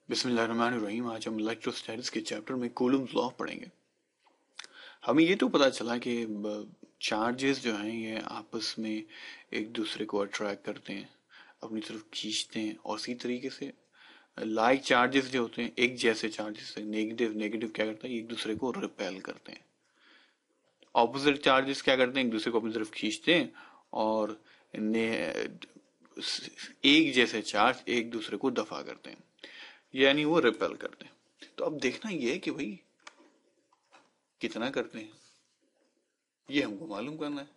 बिस्मिल्लाहिर्रहमानिर्रहीम। आज हम इलेक्ट्रोस्टैटिक्स के चैप्टर में कूलम्स लॉ पढ़ेंगे। हमें ये तो पता चला कि चार्जेस जो हैं ये आपस में एक दूसरे को अट्रैक्ट करते हैं, अपनी तरफ खींचते हैं, और इसी तरीके से लाइक चार्जेस जो होते हैं, एक जैसे चार्जेस नेगेटिव नेगेटिव क्या करता है, एक दूसरे को रिपेल करते हैं। ऑपोजिट चार्जेस क्या करते हैं, एक दूसरे को अपनी तरफ खींचते हैं, और एक जैसे चार्ज एक दूसरे को दफा करते हैं, यानी वो रिपेल करते हैं। तो अब देखना ये है कि भाई कितना करते हैं, ये हमको मालूम करना है।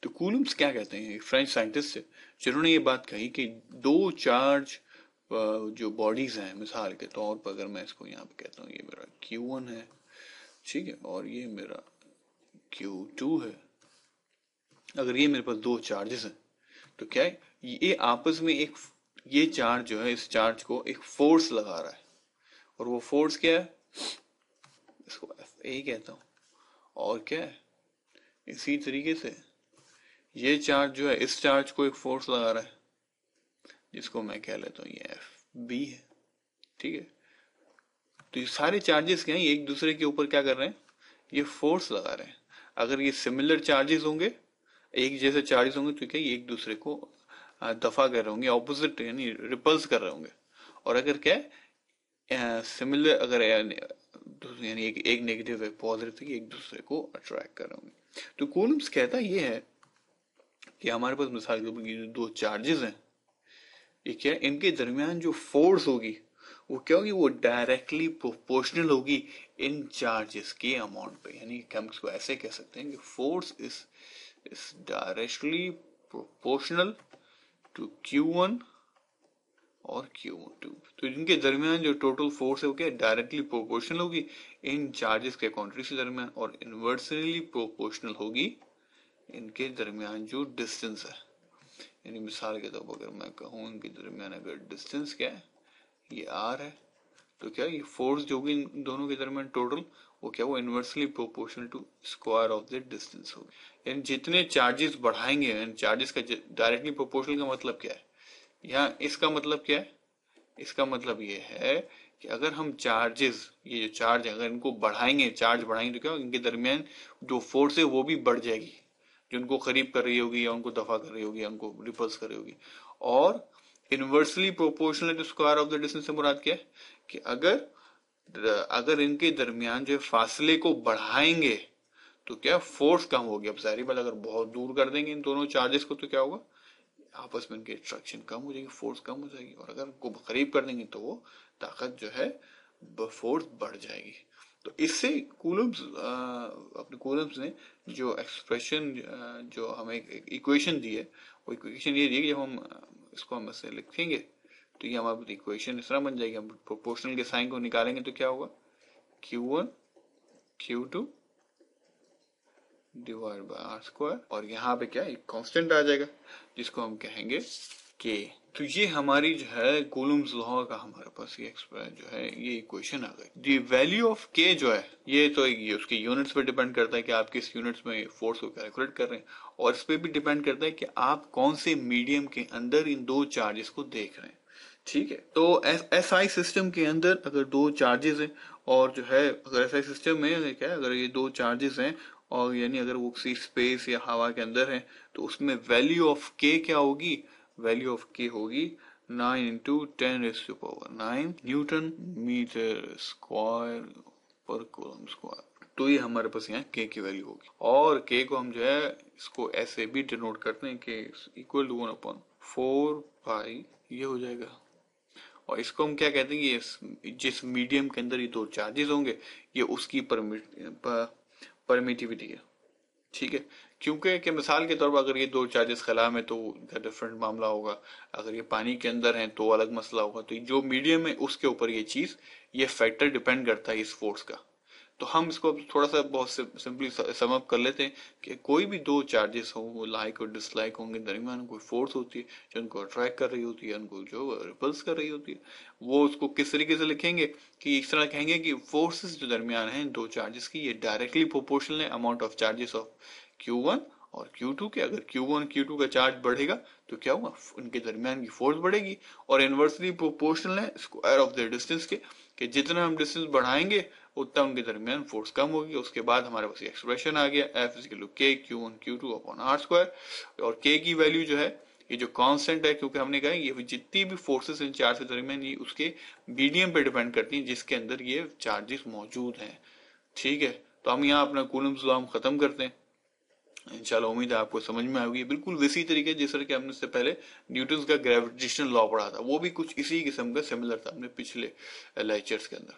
तो कूलम्स क्या कहते हैं, एक फ्रेंच साइंटिस्ट है जिन्होंने ये बात कही कि दो चार्ज जो बॉडीज हैं, मिसाल के तौर पर अगर मैं इसको यहाँ पे कहता हूँ, ये मेरा Q1 है, ठीक है, और ये मेरा Q2 है। अगर ये मेरे पास दो चार्जेस हैं तो क्या है, ये आपस में एक, ये चार्ज जो है इस चार्ज को एक फोर्स लगा रहा है, और वो फोर्स क्या है, इसको Fa कहता हूं। और क्या है, इसी तरीके से ये चार्ज जो है इस चार्ज को एक फोर्स लगा रहा है, जिसको मैं कह लेता हूं ये Fb है, ठीक है। तो ये सारे चार्जेस क्या है, एक दूसरे के ऊपर क्या कर रहे हैं, ये फोर्स लगा रहे हैं। अगर ये सिमिलर चार्जेस होंगे, एक जैसे चार्जेस होंगे, तो क्या ये एक दूसरे को दफा कर रहे होंगे, ऑपोजिट यानी रिपल्स कर रहे होंगे। और अगर क्या है, सिमिलर अगर यानी एक नेगेटिव है, पॉजिटिव, तो एक दूसरे को अट्रैक्ट कर रहे होंगे। तो कूलम्स कहता ये है कि हमारे पास मिसाल के तौर पर दो चार्जेस हैं, ये क्या है, इनके दरमियान जो फोर्स होगी वो क्या होगी, वो डायरेक्टली प्रोपोर्शनल होगी इन चार्जेस के अमाउंट पे। यानी हम इसको ऐसे कह सकते हैं कि force is directly proportional to Q1 और Q2। तो इनके दरमियान जो टोटल फोर्स है वो क्या डायरेक्टली प्रोपोर्शनल होगी इन चार्जेस के कॉन्ट्री के दरमियान, और इनवर्सली प्रोपोर्शनल होगी इनके दरमियान जो डिस्टेंस है। यानी मिसाल के तौर पर अगर मैं कहूँ इनके दरमियान अगर डिस्टेंस क्या है, ये R है, तो क्या ये फोर्स जो होगी इन दोनों के दरमियान टोटल, वो क्या, वो inversely proportional to square of the distance होगी। यानी जितने चार्जेस बढ़ाएंगे, चार्जेस का डायरेक्टली प्रोपोर्शनल का मतलब क्या है, यहाँ इसका मतलब क्या है, इसका मतलब ये है कि अगर हम चार्जेस, ये जो चार्ज है अगर इनको बढ़ाएंगे, चार्ज बढ़ाएंगे, तो क्या इनके दरमियान जो फोर्स है वो भी बढ़ जाएगी, जो उनको करीब कर रही होगी, या उनको दफा कर रही होगी, या उनको रिपल्स कर रही होगी। और inversely proportional to square of the distance से मुराद क्या है कि अगर इनके दरमियान जो फासले को बढ़ाएंगे तो क्या फोर्स कम होगी। अब सारी बात, अगर बहुत दूर कर देंगे इन दोनों चार्जेस को तो क्या होगा, आपस में इनकी अट्रैक्शन कम हो जाएगी, फोर्स कम हो जाएगी। और अगर उनको करीब कर देंगे तो वो ताकत जो है, फोर्स बढ़ जाएगी। तो इससे कूलम्स, अपने कूलम्स ने जो एक्सप्रेशन, जो हमें इक्वेशन दी है, वो इक्वेशन ये दी है कि जब हम इसको हम ऐसे लिखेंगे तो ये हमारी इक्वेशन इस तरह बन जाएगी। हम प्रोपोर्शनल के साइन को निकालेंगे तो क्या होगा, Q1 Q2 divide by R square, और यहाँ पे क्या एक कांस्टेंट आ जाएगा जिसको हम कहेंगे K। तो ये हमारी जो है कूलम्स लॉ का हमारे पास ये जो है ये इक्वेशन आ गई। द वैल्यू ऑफ K जो है, ये तो ये उसके यूनिट्स पे डिपेंड करता है कि आप किस यूनिट्स में फोर्स को कैलकुलेट कर रहे हैं, और इस पे भी डिपेंड करता है कि आप कौन से मीडियम के अंदर इन दो चार्जेस को देख रहे हैं। ठीक है, तो SI सिस्टम के अंदर अगर दो चार्जेस हैं, और जो है अगर SI सिस्टम में क्या है, अगर ये दो चार्जेस हैं, और यानी अगर वो किसी स्पेस या हवा के अंदर है, तो उसमें वैल्यू ऑफ K क्या होगी, वैल्यू ऑफ K होगी 9 इंटू 10⁻⁹ न्यूटन मीटर स्क्वायर पर कूलम स्क्वायर। तो ये हमारे पास यहाँ K की वैल्यू होगी, और K को हम जो है इसको ऐसे भी डिनोट करते हैं कि इक्वल टू 1/4 पाई, ये हो जाएगा। और इसको हम क्या कहते हैं, ये जिस मीडियम के अंदर ये दो चार्जेस होंगे, ये उसकी परमिटिविटी है। ठीक है, क्योंकि कि मिसाल के तौर पर अगर ये दो चार्जेस खला में तो डिफरेंट मामला होगा, अगर ये पानी के अंदर है तो अलग मसला होगा। तो जो मीडियम है उसके ऊपर ये चीज, ये फैक्टर डिपेंड करता है इस फोर्स का। तो हम इसको थोड़ा सा बहुत सिंपली सम अप कर लेते हैं कि कोई भी दो चार्जेस हो, वो लाइक और डिसलाइक होंगे, दरमियान कोई फोर्स होती है जो उनको अट्रैक्ट कर रही होती है, उनको जो रिपल्स कर रही होती है। वो उसको किस तरीके से लिखेंगे कि इस तरह कहेंगे कि फोर्सेस जो दरमियान है दो चार्जेस की, ये डायरेक्टली प्रोपोर्शनल है amount of charges of Q1 और Q2 के, अगर Q1 Q2 का चार्ज बढ़ेगा तो क्या होगा, उनके दरमियान की फोर्स बढ़ेगी, और इनवर्सली प्रोपोर्शनल है स्क्वायर ऑफ द डिस्टेंस के, कि जितना हम डिस्टेंस बढ़ाएंगे उतना उनके दरमियान फोर्स कम होगी। उसके बाद हमारे पास एक्सप्रेशन आ गया F = K Q1 Q2 upon R², और K की वैल्यू जो है, ये जो कांस्टेंट है, क्योंकि हमने कहा ये जितनी भी फोर्सेस इन चार्ज के दरमियान ये उसके मीडियम पे डिपेंड करती हैं जिसके अंदर ये चार्जेस मौजूद हैं। ठीक है, तो हम यहाँ अपना कूलम्स लॉ हम खत्म करते हैं। इंशाल्लाह उम्मीद है आपको समझ में आएगी, बिल्कुल इसी तरीके जिस तरह के हमने इससे पहले न्यूटन का ग्रेविटेशनल लॉ पढ़ा था, वो भी कुछ इसी किस्म का सिमिलर था हमने पिछले लेक्चर्स के अंदर।